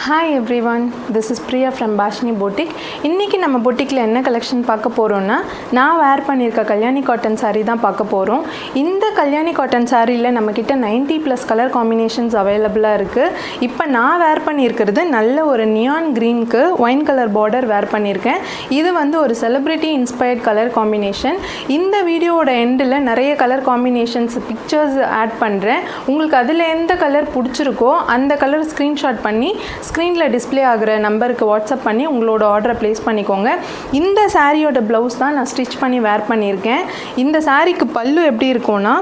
Hi everyone, this is Priya from Bashni Boutique. இன்னைக்கு நம்ம பொட்டிக்ல என்ன கலெக்ஷன் பார்க்க போறோம்னா நான் வேர் பண்ணிருக்க கல்யாணி காட்டன் saree தான் பார்க்க போறோம். இந்த கல்யாணி காட்டன் sareeல நம்ம கிட்ட 90+ கலர் காம்பினேஷன்ஸ் அவேலபிளா இருக்கு. இப்போ நான் வேர் பண்ணியிருக்கிறது நல்ல ஒரு நியான் கிரீனுக்கு ஒயின் கலர் பார்டர் வேர் பண்ணியிருக்கேன். இது வந்து ஒரு செலிபிரிட்டி இன்ஸ்பயர்ட் கலர் காம்பினேஷன். இந்த வீடியோவோட எண்டில் நிறைய கலர் காம்பினேஷன்ஸ் பிக்சர்ஸ் ஆட் பண்ணுறேன். உங்களுக்கு அதில் எந்த கலர் பிடிச்சிருக்கோ அந்த கலர் ஸ்க்ரீன்ஷாட் பண்ணி ஸ்க்ரீனில் டிஸ்பிளே ஆகிற நம்பருக்கு வாட்ஸ்அப் பண்ணி உங்களோட ஆர்டரை ப்ளேஸ் பண்ணிக்கோங்க. இந்த சாரியோட ப்ளவுஸ் தான் நான் ஸ்டிச் பண்ணி வேர் பண்ணியிருக்கேன். இந்த சாரிக்கு பல்லு எப்படி இருக்கும்னா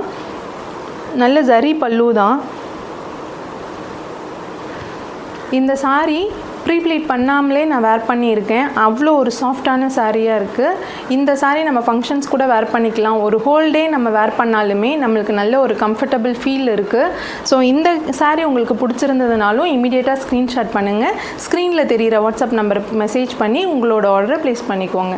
நல்ல ஜரி பல்லு தான். இந்த சாரி ப்ரீப்ளீட் பண்ணாமலே நான் வேர் பண்ணியிருக்கேன். அவ்வளோ ஒரு சாஃப்டான சாரியாக இருக்குது. இந்த சாரீ நம்ம ஃபங்க்ஷன்ஸ் கூட வேர் பண்ணிக்கலாம். ஒரு ஹோல் டே நம்ம வேர் பண்ணாலுமே நம்மளுக்கு நல்ல ஒரு கம்ஃபர்டபுள் ஃபீல் இருக்குது. ஸோ இந்த சாரீ உங்களுக்கு பிடிச்சிருந்ததுனாலும் இமீடியட்டாக ஸ்க்ரீன்ஷாட் பண்ணுங்கள். ஸ்க்ரீனில் தெரிகிற வாட்ஸ்அப் நம்பருக்கு மெசேஜ் பண்ணி உங்களோட ஆர்டரை ப்ளேஸ் பண்ணிக்கோங்க.